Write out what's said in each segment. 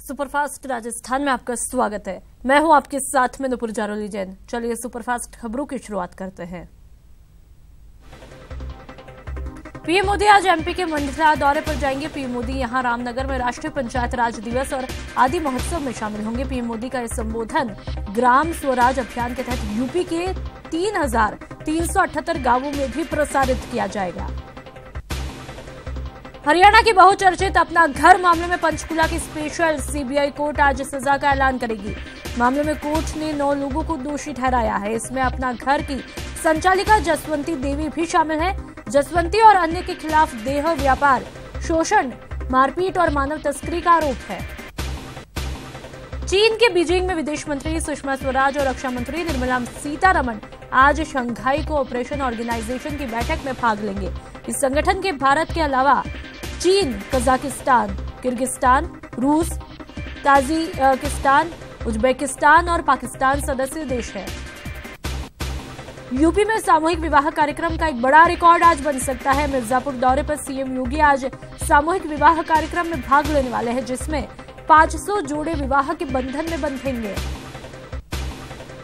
Superfast Rajasthan में आपका स्वागत है। मैं हूं आपके साथ में नुपुर जारोली जैन। चलिए सुपरफास्ट खबरों की शुरुआत करते हैं। पीएम मोदी आज एमपी के मंडला दौरे पर जाएंगे। पीएम मोदी यहां रामनगर में राष्ट्रीय पंचायत राज दिवस और आदि महोत्सव में शामिल होंगे। पीएम मोदी का यह संबोधन ग्राम स्वराज अभियान के तहत यूपी के 3,378 गांवों में भी प्रसारित किया जाएगा। हरियाणा की बहुचर्चित अपना घर मामले में पंचकुला की स्पेशल सीबीआई कोर्ट आज सजा का ऐलान करेगी। मामले में कोर्ट ने 9 लोगों को दोषी ठहराया है। इसमें अपना घर की संचालिका जसवंती देवी भी शामिल है। जसवंती और अन्य के खिलाफ देह व्यापार, शोषण, मारपीट और मानव तस्करी का आरोप है। चीन के बीजिंग में विदेश मंत्री सुषमा स्वराज और रक्षा मंत्री निर्मला सीतारमण आज शंघाई कोऑपरेशन ऑर्गेनाइजेशन की बैठक में भाग लेंगे। इस संगठन के भारत के अलावा चीन, कजाकिस्तान, किर्गिस्तान, रूस, ताजिकिस्तान, उज्बेकिस्तान और पाकिस्तान सदस्य देश है। यूपी में सामूहिक विवाह कार्यक्रम का एक बड़ा रिकॉर्ड आज बन सकता है। मिर्जापुर दौरे पर सीएम योगी आज सामूहिक विवाह कार्यक्रम में भाग लेने वाले हैं, जिसमें 500 जोड़े विवाह के बंधन में बंधेंगे।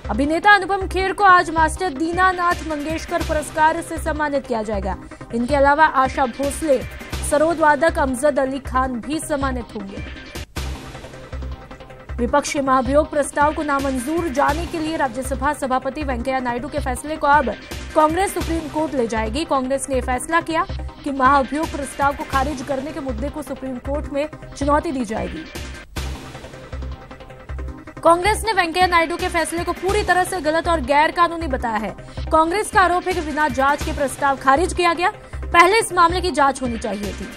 अभिनेता अनुपम खेर को आज मास्टर दीनानाथ मंगेशकर पुरस्कार से सम्मानित किया जाएगा। इनके अलावा आशा भोसले, सरोद वादक अमजद अली खान भी सम्मानित होंगे। विपक्ष के महाभियोग प्रस्ताव को नामंजूर जाने के लिए राज्यसभा सभापति वेंकैया नायडू के फैसले को अब कांग्रेस सुप्रीम कोर्ट ले जाएगी। कांग्रेस ने फैसला किया कि महाभियोग प्रस्ताव को खारिज करने के मुद्दे को सुप्रीम कोर्ट में चुनौती दी जाएगी। कांग्रेस ने वेंकैया नायडू के फैसले को पूरी तरह से गलत और गैर कानूनी बताया है। कांग्रेस का आरोप है कि बिना जांच के प्रस्ताव खारिज किया गया। पहले इस मामले की जांच होनी चाहिए थी।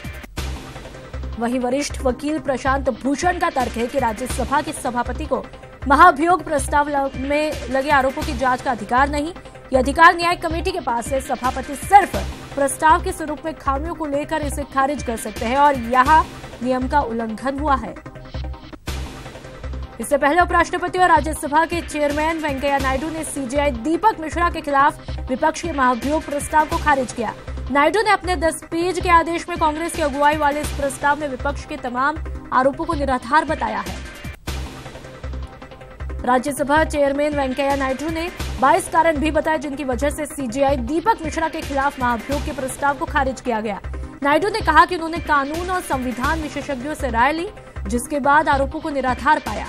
वहीं वरिष्ठ वकील प्रशांत भूषण का तर्क है कि राज्यसभा के सभापति को महाभियोग प्रस्ताव में लगे आरोपों की जांच का अधिकार नहीं। यह अधिकार न्यायिक कमेटी के पास है। सभापति सिर्फ प्रस्ताव के स्वरूप में खामियों को लेकर इसे खारिज कर सकते हैं और यह नियम का उल्लंघन हुआ है। इससे पहले उपराष्ट्रपति और राज्यसभा के चेयरमैन वेंकैया नायडू ने सीजेआई दीपक मिश्रा के खिलाफ विपक्ष के महाभियोग प्रस्ताव को खारिज किया। नायडू ने अपने 10 पेज के आदेश में कांग्रेस की अगुवाई वाले इस प्रस्ताव में विपक्ष के तमाम आरोपों को निराधार बताया है। राज्यसभा चेयरमैन वेंकैया नायडू ने 22 कारण भी बताए जिनकी वजह से सीजेआई दीपक मिश्रा के खिलाफ महाभियोग के प्रस्ताव को खारिज किया गया। नायडू ने कहा कि उन्होंने कानून और संविधान विशेषज्ञों से राय ली, जिसके बाद आरोपों को निराधार पाया।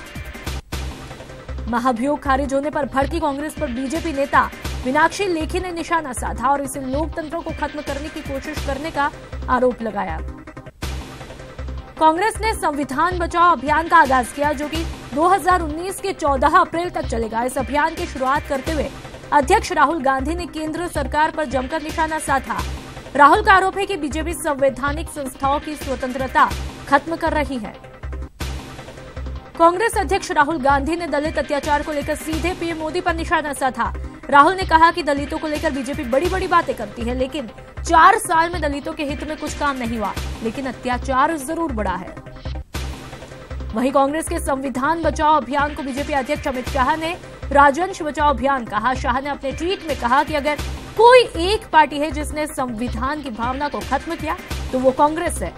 महाभियोग खारिज होने पर भड़की कांग्रेस पर बीजेपी नेता मीनाक्षी लेखी ने निशाना साधा और इसे लोकतंत्र को खत्म करने की कोशिश करने का आरोप लगाया। कांग्रेस ने संविधान बचाओ अभियान का आगाज किया, जो कि 2019 के 14 अप्रैल तक चलेगा। इस अभियान की शुरुआत करते हुए अध्यक्ष राहुल गांधी ने केंद्र सरकार पर जमकर निशाना साधा। राहुल का आरोप है कि बीजेपी संवैधानिक संस्थाओं की स्वतंत्रता खत्म कर रही है। कांग्रेस अध्यक्ष राहुल गांधी ने दलित अत्याचार को लेकर सीधे पीएम मोदी पर निशाना साधा। राहुल ने कहा कि दलितों को लेकर बीजेपी बड़ी बड़ी बातें करती है, लेकिन 4 साल में दलितों के हित में कुछ काम नहीं हुआ, लेकिन अत्याचार जरूर बढ़ा है। वहीं कांग्रेस के संविधान बचाओ अभियान को बीजेपी अध्यक्ष अमित शाह ने राजवंश बचाओ अभियान कहा। शाह ने अपने ट्वीट में कहा कि अगर कोई एक पार्टी है जिसने संविधान की भावना को खत्म किया तो वो कांग्रेस है।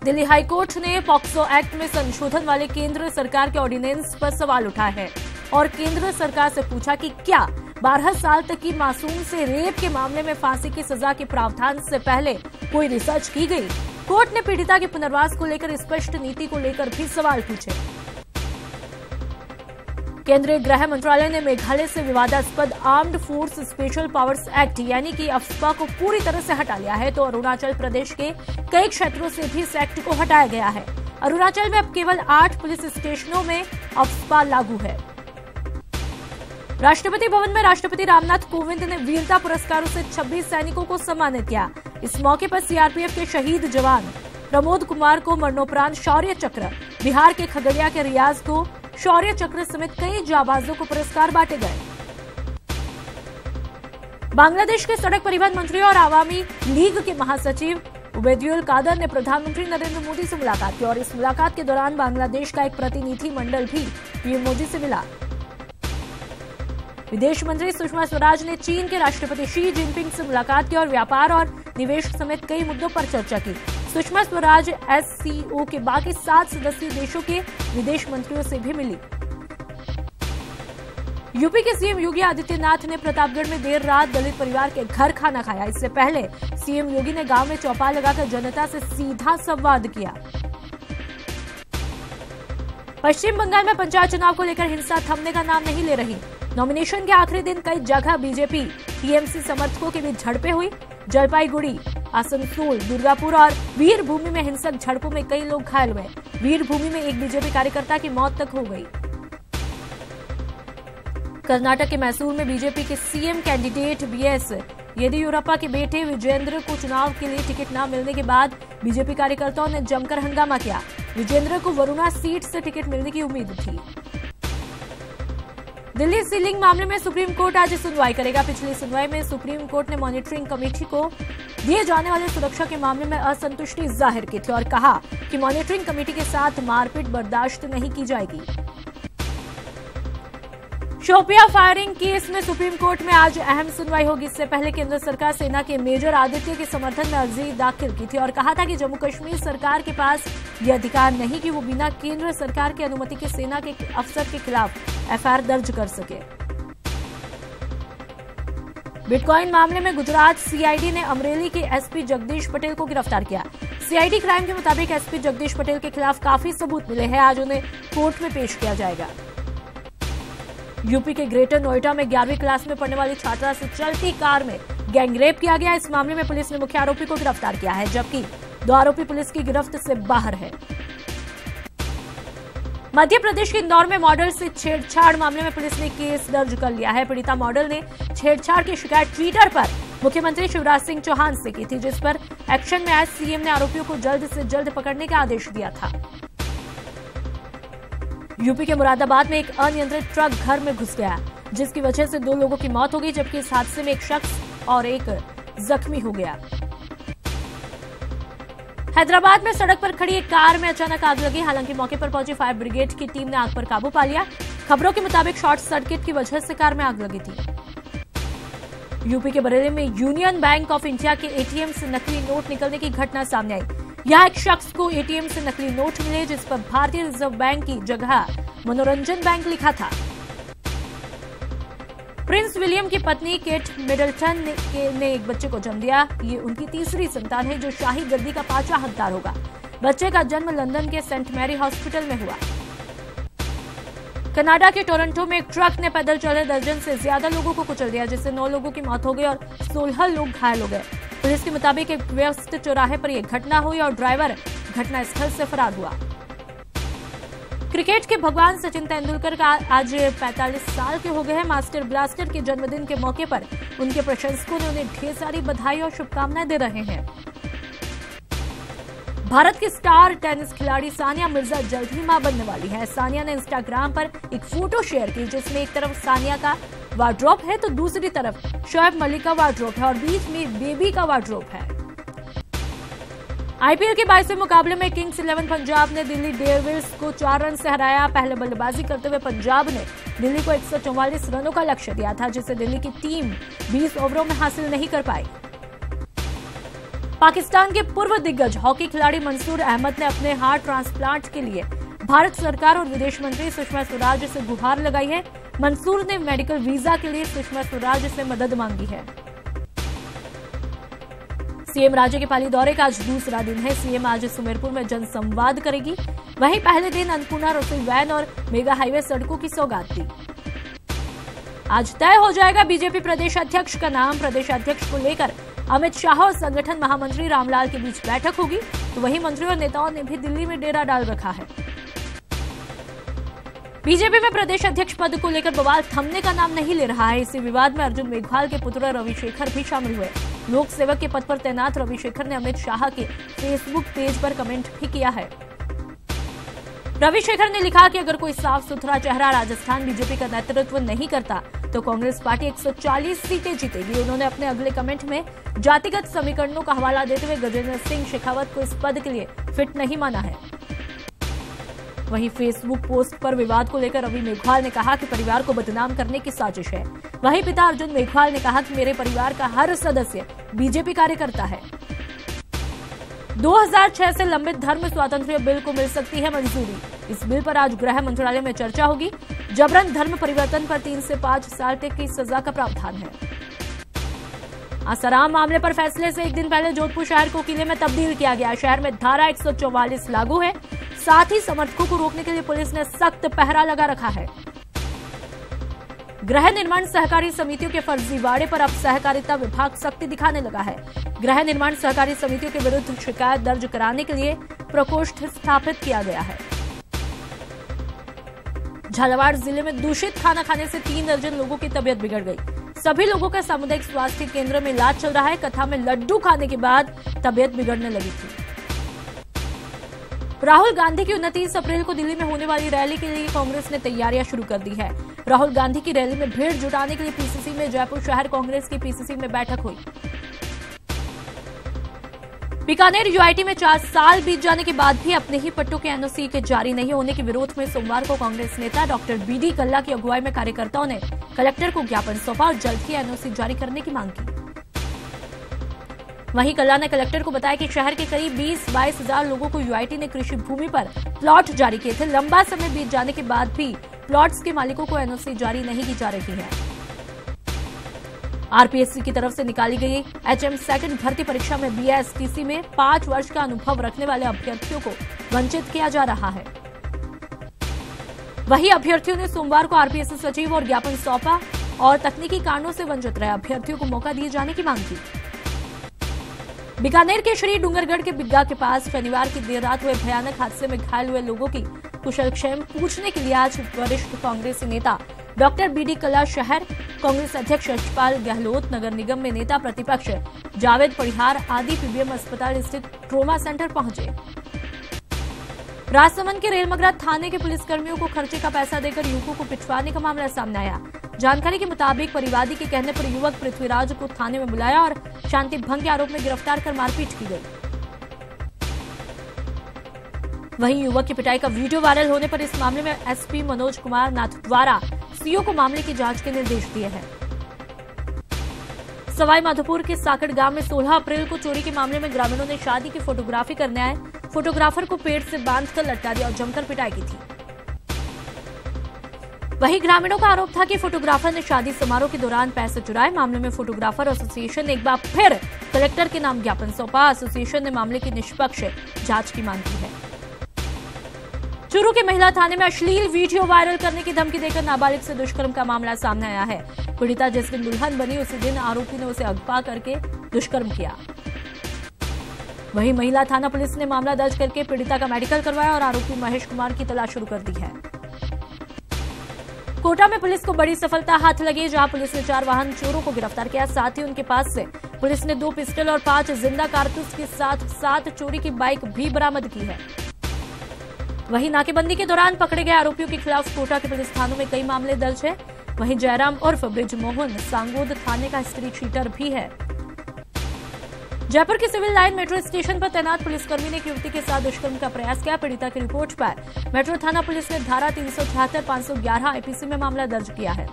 दिल्ली हाईकोर्ट ने पॉक्सो एक्ट में संशोधन वाले केंद्र सरकार के ऑर्डिनेंस पर सवाल उठाए हैं और केंद्र सरकार से पूछा कि क्या 12 साल तक की मासूम से रेप के मामले में फांसी की सजा के प्रावधान से पहले कोई रिसर्च की गई। कोर्ट ने पीड़िता के पुनर्वास को लेकर स्पष्ट नीति को लेकर भी सवाल पूछे। केंद्रीय गृह मंत्रालय ने मेघालय से विवादास्पद armed force special powers act यानी कि अफ्स्पा को पूरी तरह से हटा लिया है, तो अरुणाचल प्रदेश के कई क्षेत्रों से भी इस एक्ट को हटाया गया है। अरुणाचल में अब केवल 8 पुलिस स्टेशनों में अफ्स्पा लागू है। राष्ट्रपति भवन में राष्ट्रपति रामनाथ कोविंद ने वीरता पुरस्कारों से 26 सैनिकों को सम्मानित किया। इस मौके पर सीआरपीएफ के शहीद जवान प्रमोद कुमार को मरणोपरांत शौर्य चक्र, बिहार के खगड़िया के रियाज को शौर्य चक्र समेत कई जाबाजों को पुरस्कार बांटे गए। बांग्लादेश के सड़क परिवहन मंत्री और आवामी लीग के महासचिव उबैदुल कादर ने प्रधानमंत्री नरेंद्र मोदी से मुलाकात की और इस मुलाकात के दौरान बांग्लादेश का एक प्रतिनिधि मंडल भी पीएम मोदी से मिला। विदेश मंत्री सुषमा स्वराज ने चीन के राष्ट्रपति शी जिनपिंग से मुलाकात की और व्यापार और निवेश समेत कई मुद्दों पर चर्चा की। सुषमा स्वराज एससीओ के बाकी 7 सदस्यीय देशों के विदेश मंत्रियों से भी मिली। यूपी के सीएम योगी आदित्यनाथ ने प्रतापगढ़ में देर रात दलित परिवार के घर खाना खाया। इससे पहले सीएम योगी ने गांव में चौपाल लगाकर जनता से सीधा संवाद किया। पश्चिम बंगाल में पंचायत चुनाव को लेकर हिंसा थमने का नाम नहीं ले रही। नॉमिनेशन के आखिरी दिन कई जगह बीजेपी टीएमसी समर्थकों के बीच झड़पें हुई। जलपाईगुड़ी, आसनसोल, दुर्गापुर और वीरभूमि में हिंसक झड़पों में कई लोग घायल हुए। वीरभूमि में एक बीजेपी कार्यकर्ता की मौत तक हो गई। कर्नाटक के मैसूर में बीजेपी के सीएम कैंडिडेट बीएस येदियुरप्पा के बेटे विजेंद्र को चुनाव के लिए टिकट न मिलने के बाद बीजेपी कार्यकर्ताओं ने जमकर हंगामा किया। विजेंद्र को वरुणा सीट से टिकट मिलने की उम्मीद थी। दिल्ली सीलिंग मामले में सुप्रीम कोर्ट आज सुनवाई करेगा। पिछली सुनवाई में सुप्रीम कोर्ट ने मॉनिटरिंग कमेटी को दिए जाने वाले सुरक्षा के मामले में असंतुष्टि जाहिर की थी और कहा कि मॉनिटरिंग कमेटी के साथ मारपीट बर्दाश्त नहीं की जाएगी। शोपिया फायरिंग केस में सुप्रीम कोर्ट में आज अहम सुनवाई होगी। इससे पहले केंद्र सरकार सेना के मेजर आदित्य के समर्थन में अर्जी दाखिल की थी और कहा था कि जम्मू कश्मीर सरकार के पास ये अधिकार नहीं कि वो बिना केंद्र सरकार की अनुमति के सेना के अफसर के खिलाफ एफआईआर दर्ज कर सके। बिटकॉइन मामले में गुजरात सीआईडी ने अमरेली के एसपी जगदीश पटेल को गिरफ्तार किया। सीआईडी क्राइम के मुताबिक एसपी जगदीश पटेल के खिलाफ काफी सबूत मिले हैं। आज उन्हें कोर्ट में पेश किया जाएगा। यूपी के ग्रेटर नोएडा में 11वीं क्लास में पढ़ने वाली छात्रा से चलती कार में गैंगरेप किया गया। इस मामले में पुलिस ने मुख्य आरोपी को गिरफ्तार किया है, जबकि 2 आरोपी पुलिस की गिरफ्त से बाहर है। मध्य प्रदेश के इंदौर में मॉडल से छेड़छाड़ मामले में पुलिस ने केस दर्ज कर लिया है। पीड़िता मॉडल ने छेड़छाड़ की शिकायत ट्विटर पर मुख्यमंत्री शिवराज सिंह चौहान से की थी, जिस पर एक्शन में आज सीएम ने आरोपियों को जल्द से जल्द पकड़ने का आदेश दिया था। यूपी के मुरादाबाद में एक अनियंत्रित ट्रक घर में घुस गया, जिसकी वजह से 2 लोगों की मौत हो गई, जबकि इस हादसे में एक शख्स और एक जख्मी हो गया। हैदराबाद में सड़क पर खड़ी एक कार में अचानक आग लगी। हालांकि मौके पर पहुंची फायर ब्रिगेड की टीम ने आग पर काबू पा लिया। खबरों के मुताबिक शॉर्ट सर्किट की वजह से कार में आग लगी थी। यूपी के बरेली में यूनियन बैंक ऑफ इंडिया के एटीएम से नकली नोट निकलने की घटना सामने आई। यहां एक शख्स को एटीएम से नकली नोट मिले, जिस पर भारतीय रिजर्व बैंक की जगह मनोरंजन बैंक लिखा था। प्रिंस विलियम की पत्नी केट मिडलटन ने एक बच्चे को जन्म दिया। ये उनकी तीसरी संतान है, जो शाही गद्दी का 5वां हकदार होगा। बच्चे का जन्म लंदन के सेंट मैरी हॉस्पिटल में हुआ। कनाडा के टोरंटो में एक ट्रक ने पैदल चले दर्जन से ज्यादा लोगों को कुचल दिया, जिससे 9 लोगों की मौत हो गई और 16 लोग घायल हो गए। पुलिस के मुताबिक एक व्यस्त चौराहे पर यह घटना हुई और ड्राइवर घटनास्थल से फरार हुआ। क्रिकेट के भगवान सचिन तेंदुलकर का आज 45 साल के हो गए हैं। मास्टर ब्लास्टर के जन्मदिन के मौके पर उनके प्रशंसकों ने उन्हें ढेर सारी बधाई और शुभकामनाएं दे रहे हैं। भारत की स्टार टेनिस खिलाड़ी सानिया मिर्जा जल्द ही मां बनने वाली है। सानिया ने इंस्टाग्राम पर एक फोटो शेयर की, जिसमें एक तरफ सानिया का वार्डरोब है तो दूसरी तरफ शोएब मलिक का वार्डरोब है और बीच में बेबी का वार्डरोब है। आईपीएल के 22वें मुकाबले में किंग्स 11 पंजाब ने दिल्ली डेयरडेविल्स को 4 रन से हराया। पहले बल्लेबाजी करते हुए पंजाब ने दिल्ली को 144 रनों का लक्ष्य दिया था, जिसे दिल्ली की टीम 20 ओवरों में हासिल नहीं कर पाई। पाकिस्तान के पूर्व दिग्गज हॉकी खिलाड़ी मंसूर अहमद ने अपने हार्ट ट्रांसप्लांट के लिए भारत सरकार और विदेश मंत्री सुषमा स्वराज से गुहार लगाई है। मंसूर ने मेडिकल वीजा के लिए सुषमा स्वराज से मदद मांगी है। सीएम राज्य के पाली दौरे का आज दूसरा दिन है। सीएम आज सुमेरपुर में जनसंवाद करेगी। वहीं पहले दिन अन्नपूर्णा रसोई वैन और मेगा हाईवे सड़कों की सौगात दी। आज तय हो जाएगा बीजेपी प्रदेश अध्यक्ष का नाम। प्रदेश अध्यक्ष को लेकर अमित शाह और संगठन महामंत्री रामलाल के बीच बैठक होगी, तो वहीं मंत्रियों और नेताओं ने भी दिल्ली में डेरा डाल रखा है। बीजेपी में प्रदेश अध्यक्ष पद को लेकर बवाल थमने का नाम नहीं ले रहा है। इसी विवाद में अर्जुन मेघवाल के पुत्र रविशेखर भी शामिल हुए। लोक सेवक के पद पर तैनात रविशेखर ने अमित शाह के फेसबुक पेज पर कमेंट भी किया है। रविशेखर ने लिखा कि अगर कोई साफ सुथरा चेहरा राजस्थान बीजेपी का नेतृत्व नहीं करता तो कांग्रेस पार्टी 140 सीटें जीतेगी। उन्होंने अपने अगले कमेंट में जातिगत समीकरणों का हवाला देते हुए गजेंद्र सिंह शेखावत को इस पद के लिए फिट नहीं माना है। वहीं फेसबुक पोस्ट पर विवाद को लेकर रवि मेघवाल ने कहा कि परिवार को बदनाम करने की साजिश है। वहीं पिता अर्जुन मेघवाल ने कहा कि मेरे परिवार का हर सदस्य बीजेपी कार्यकर्ता है। 2006 से लंबित धर्म स्वातंत्र्य बिल को मिल सकती है मंजूरी। इस बिल पर आज गृह मंत्रालय में चर्चा होगी। जबरन धर्म परिवर्तन पर 3 से 5 साल तक की सजा का प्रावधान है। आसाराम मामले पर फैसले से एक दिन पहले जोधपुर शहर को किले में तब्दील किया गया। शहर में धारा 144 लागू है। साथ ही समर्थकों को रोकने के लिए पुलिस ने सख्त पहरा लगा रखा है। गृह निर्माण सहकारी समितियों के फर्जीवाड़े पर अब सहकारिता विभाग सख्ती दिखाने लगा है। गृह निर्माण सहकारी समितियों के विरुद्ध शिकायत दर्ज कराने के लिए प्रकोष्ठ स्थापित किया गया है। झालावाड़ जिले में दूषित खाना खाने से 3 दर्जन लोगों की तबीयत बिगड़ गई। सभी लोगों का सामुदायिक स्वास्थ्य केंद्र में इलाज चल रहा है। कथा में लड्डू खाने के बाद तबीयत बिगड़ने लगी थी। राहुल गांधी की 29 अप्रैल को दिल्ली में होने वाली रैली के लिए कांग्रेस ने तैयारियां शुरू कर दी है। राहुल गांधी की रैली में भीड़ जुटाने के लिए पीसीसी में जयपुर शहर कांग्रेस की पीसीसी में बैठक हुई। बीकानेर यूआईटी में 4 साल बीत जाने के बाद भी अपने ही पट्टों के एनओसी के जारी नहीं होने के विरोध में सोमवार को कांग्रेस नेता डॉक्टर बीडी कल्ला की अगुवाई में कार्यकर्ताओं ने कलेक्टर को ज्ञापन सौंपा और जल्द ही एनओसी जारी करने की मांग की। वहीं कल्ला ने कलेक्टर को बताया कि शहर के करीब 20-22 हजार लोगों को यूआईटी ने कृषि भूमि पर प्लॉट जारी किए थे। लंबा समय बीत जाने के बाद भी प्लॉट्स के मालिकों को एनओसी जारी नहीं की जा रही है। आरपीएससी की तरफ से निकाली गई एचएम सेकंड भर्ती परीक्षा में बीएसटीसी में 5 वर्ष का अनुभव रखने वाले अभ्यर्थियों को वंचित किया जा रहा है। वहीं अभ्यर्थियों ने सोमवार को आरपीएससी सचिव और ज्ञापन सौंपा और तकनीकी कारणों से वंचित रहे अभ्यर्थियों को मौका दिए जाने की मांग की। बीकानेर के श्री डूंगरगढ़ के बिग्गा के पास शनिवार की देर रात हुए भयानक हादसे में घायल हुए लोगों की कुशलक्षेम पूछने के लिए आज वरिष्ठ कांग्रेसी नेता डॉक्टर बीडी कल्ला शहर कांग्रेस अध्यक्ष यशपाल गहलोत, नगर निगम में नेता प्रतिपक्ष जावेद परिहार आदि पीबीएम अस्पताल स्थित ट्रोमा सेंटर पहुंचे। राजसमंद के रेलमगरा थाने के पुलिसकर्मियों को खर्चे का पैसा देकर युवकों को पिछवाने का मामला सामने आया। जानकारी के मुताबिक परिवादी के कहने पर युवक पृथ्वीराज को थाने में बुलाया और शांति भंग के आरोप में गिरफ्तार कर मारपीट की गई। वहीं युवक की पिटाई का वीडियो वायरल होने पर इस मामले में एसपी मनोज कुमार नाथ द्वारा सीओ को मामले की जांच के निर्देश दिए हैं। सवाई माधोपुर के साकड़ गांव में 16 अप्रैल को चोरी के मामले में ग्रामीणों ने शादी की फोटोग्राफी करने आए फोटोग्राफर को पेड़ से बांधकर लटका दिया और जमकर पिटाई की थी। वहीं ग्रामीणों का आरोप था कि फोटोग्राफर ने शादी समारोह के दौरान पैसे चुराए। मामले में फोटोग्राफर एसोसिएशन ने एक बार फिर कलेक्टर के नाम ज्ञापन सौंपा। एसोसिएशन ने मामले की निष्पक्ष जांच की मांग की है। चूरू के महिला थाने में अश्लील वीडियो वायरल करने की धमकी देकर नाबालिग से दुष्कर्म का मामला सामने आया है। पीड़िता जिस दिन दुल्हन बनी उसी दिन आरोपी ने उसे अगवा करके दुष्कर्म किया। वहीं महिला थाना पुलिस ने मामला दर्ज करके पीड़िता का मेडिकल करवाया और आरोपी महेश कुमार की तलाश शुरू कर दी है। कोटा में पुलिस को बड़ी सफलता हाथ लगी, जहां पुलिस ने 4 वाहन चोरों को गिरफ्तार किया। साथ ही उनके पास से पुलिस ने 2 पिस्टल और 5 जिंदा कारतूस के साथ 7 चोरी की बाइक भी बरामद की है। वहीं नाकेबंदी के दौरान पकड़े गए आरोपियों के खिलाफ कोटा के पुलिस थानों में कई मामले दर्ज है। वहीं जयराम उर्फ ब्रिजमोहन सांगोद थाने का स्त्री चीटर भी है। जयपुर के सिविल लाइन मेट्रो स्टेशन पर तैनात पुलिसकर्मी ने एक युवती के साथ दुष्कर्म का प्रयास किया। पीड़िता की रिपोर्ट पर मेट्रो थाना पुलिस ने धारा 376, 511 आईपीसी में मामला दर्ज किया है।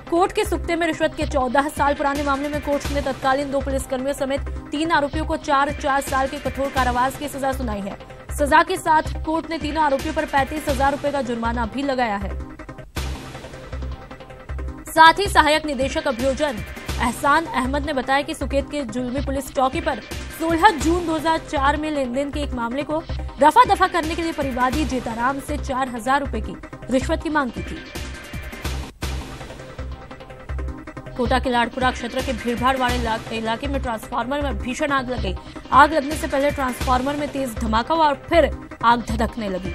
कोर्ट के सुक्ते में रिश्वत के 14 साल पुराने मामले में कोर्ट ने तत्कालीन 2 पुलिसकर्मियों समेत 3 आरोपियों को 4 साल के कठोर कारावास की सजा सुनाई है। सजा के साथ कोर्ट ने तीनों आरोपियों पर 35,000 रुपए का जुर्माना भी लगाया है। साथ ही सहायक निदेशक अभियोजन एहसान अहमद ने बताया कि सुकेत के जुलमी पुलिस चौकी पर 16 जून 2004 में लेनदेन के एक मामले को रफा दफा करने के लिए परिवादी जेताराम से 4,000 रुपए की रिश्वत की मांग की थी। कोटा के लाड़पुरा क्षेत्र के भीड़भाड़ वाले इलाके में ट्रांसफार्मर में भीषण आग लग गई। आग लगने से पहले ट्रांसफार्मर में तेज धमाका हुआ और फिर आग धधकने लगी।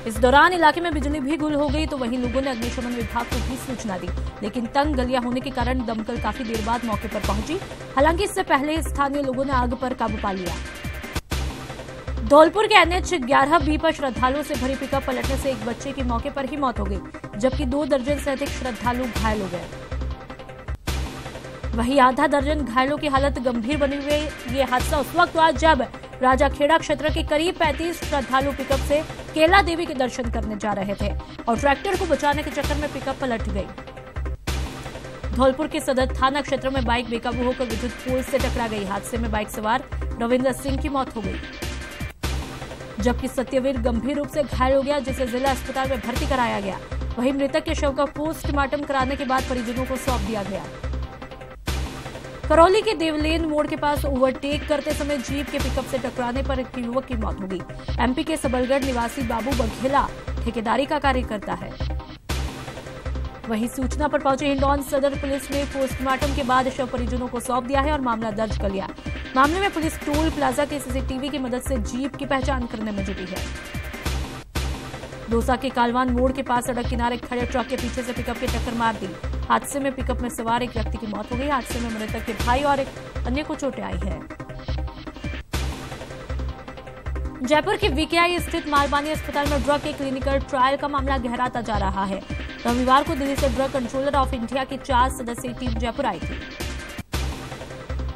इस दौरान इलाके में बिजली भी गुल हो गई। तो वहीं लोगों ने अग्निशमन विभाग को भी सूचना दी, लेकिन तंग गलियां होने के कारण दमकल काफी देर बाद मौके पर पहुंची। हालांकि इससे पहले स्थानीय लोगों ने आग पर काबू पा लिया। धौलपुर के NH 11B पर श्रद्धालुओं से भरी पिकअप पलटने से एक बच्चे की मौके पर ही मौत हो गई, जबकि 2 दर्जन से अधिक श्रद्धालु घायल हो गए। वहीं आधा दर्जन घायलों की हालत गंभीर बनी हुई। ये हादसा उस वक्त हुआ जब राजाखेड़ा क्षेत्र के करीब 35 श्रद्धालु पिकअप से केला देवी के दर्शन करने जा रहे थे और ट्रैक्टर को बचाने के चक्कर में पिकअप पलट गई। धौलपुर के सदर थाना क्षेत्र में बाइक बेकाबू होकर विद्युत पोल से टकरा गई। हादसे में बाइक सवार रविंद्र सिंह की मौत हो गई, जबकि सत्यवीर गंभीर रूप से घायल हो गया, जिसे जिला अस्पताल में भर्ती कराया गया। वहीं मृतक के शव का पोस्टमार्टम कराने के बाद परिजनों को सौंप दिया गया। करौली के देवलेन मोड़ के पास ओवरटेक करते समय जीप के पिकअप से टकराने पर एक युवक की मौत हो गई। एमपी के सबलगढ़ निवासी बाबू बघेला ठेकेदारी का कार्य करता है। वहीं सूचना पर पहुंचे हिंडौन सदर पुलिस ने पोस्टमार्टम के बाद शव परिजनों को सौंप दिया है और मामला दर्ज कर लिया। मामले में पुलिस टोल प्लाजा के सीसीटीवी की मदद से जीप की पहचान करने में जुटी है। दौसा के कालवान मोड़ के पास सड़क किनारे खड़े ट्रक के पीछे से पिकअप की टक्कर मार दी। हादसे में पिकअप में सवार एक व्यक्ति की मौत हो गई। हादसे में मृतक के भाई और एक अन्य को चोटें आई है। जयपुर के वीकेआई स्थित मालवानी अस्पताल में ड्रग के क्लिनिकल ट्रायल का मामला गहराता जा रहा है। रविवार को दिल्ली से ड्रग कंट्रोलर ऑफ इंडिया की 4 सदस्यीय टीम जयपुर आई थी।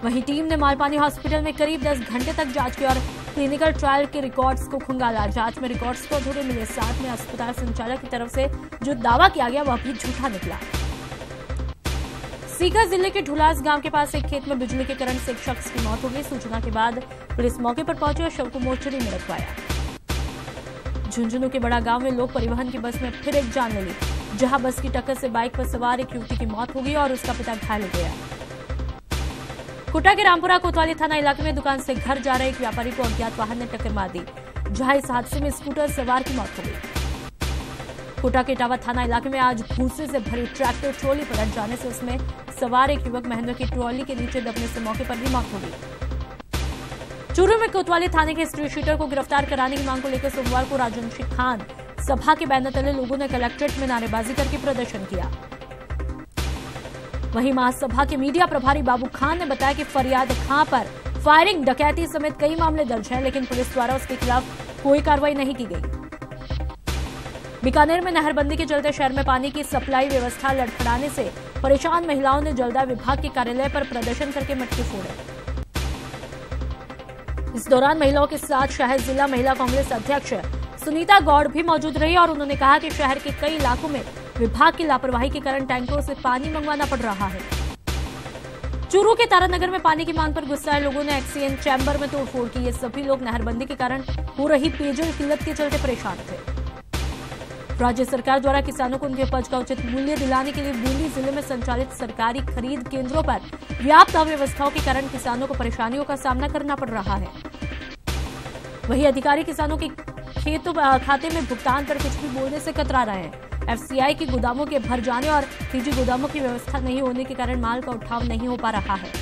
वहीं टीम ने मालपानी हॉस्पिटल में करीब 10 घंटे तक जांच की और क्लिनिकल ट्रायल के रिकॉर्ड्स को खंगाला। जांच में रिकॉर्ड्स तो अधूरे मिले, साथ में अस्पताल संचालक की तरफ से जो दावा किया गया वह भी झूठा निकला। सीकर जिले के ढुलास गांव के पास एक खेत में बिजली के करंट से एक शख्स की मौत हो गई। सूचना के बाद पुलिस मौके पर पहुंची और शव को मोर्चरी में रखवाया। झुंझुनू के बड़ा गांव में लोक परिवहन की बस में फिर एक जान ले ली, जहां बस की टक्कर से बाइक पर सवार एक युवती की मौत हो गई और उसका पिता घायल हो गया। कोटा के रामपुरा कोतवाली थाना इलाके में दुकान से घर जा रहे एक व्यापारी को अज्ञात वाहन ने टक्कर मार दी, जहां इस हादसे में स्कूटर सवार की मौत हो गई। कोटा के इटावा थाना इलाके में आज भूसे से भरी ट्रैक्टर ट्रॉली पलट जाने से उसमें सवार एक युवक महेंद्र की ट्रॉली के नीचे दबने से मौके पर ही मौत हो गई। चूरू में कोतवाली थाने के स्ट्रीट शीटर को गिरफ्तार कराने की मांग को लेकर सोमवार को राजवंशी खान सभा के बैनर तले लोगों ने कलेक्ट्रेट में नारेबाजी करके प्रदर्शन किया। वहीं महासभा के मीडिया प्रभारी बाबू खान ने बताया कि फरियाद खां पर फायरिंग, डकैती समेत कई मामले दर्ज हैं, लेकिन पुलिस द्वारा उसके खिलाफ कोई कार्रवाई नहीं की गई। बीकानेर में नहरबंदी के चलते शहर में पानी की सप्लाई व्यवस्था लड़खड़ाने से परेशान महिलाओं ने जलदाय विभाग के कार्यालय पर प्रदर्शन करके मटके फोड़े। इस दौरान महिलाओं के साथ शहर जिला महिला कांग्रेस अध्यक्ष सुनीता गौड़ भी मौजूद रही और उन्होंने कहा कि शहर के कई इलाकों में विभाग की लापरवाही के कारण टैंकरों से पानी मंगवाना पड़ रहा है। चूरू के तारानगर में पानी की मांग पर गुस्साए लोगों ने एक्सीएन चैम्बर में तोड़फोड़ की। ये सभी लोग नहरबंदी के कारण हो रही पेयजल किल्लत के चलते परेशान थे। राज्य सरकार द्वारा किसानों को उनके उपज का उचित मूल्य दिलाने के लिए बूंदी जिले में संचालित सरकारी खरीद केंद्रों पर व्याप्त अव्यवस्थाओं के कारण किसानों को परेशानियों का सामना करना पड़ रहा है। वहीं अधिकारी किसानों के खाते में भुगतान पर कुछ भी बोलने से कतरा रहे हैं। एफसीआई की गोदामों के भर जाने और निजी गोदामों की व्यवस्था नहीं होने के कारण माल का उठाव नहीं हो पा रहा है।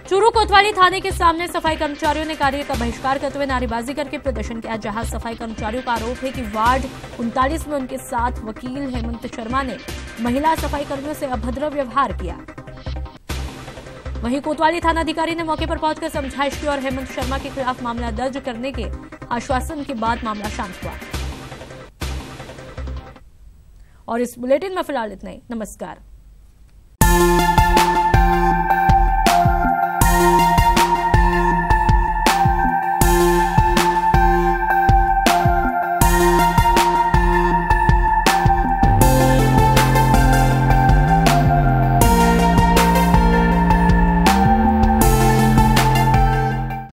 चूरू कोतवाली थाने के सामने सफाई कर्मचारियों ने कार्य का बहिष्कार करते हुए नारेबाजी करके प्रदर्शन किया, जहां सफाई कर्मचारियों का आरोप है कि वार्ड 39 में उनके साथ वकील हेमंत शर्मा ने महिला सफाई कर्मियों से अभद्र व्यवहार किया। वहीं कोतवाली थानाधिकारी ने मौके पर पहुंचकर समझाइश की और हेमंत शर्मा के खिलाफ मामला दर्ज करने के आश्वासन के बाद मामला शांत हुआ। और इस बुलेटिन में फिलहाल इतना ही। नमस्कार।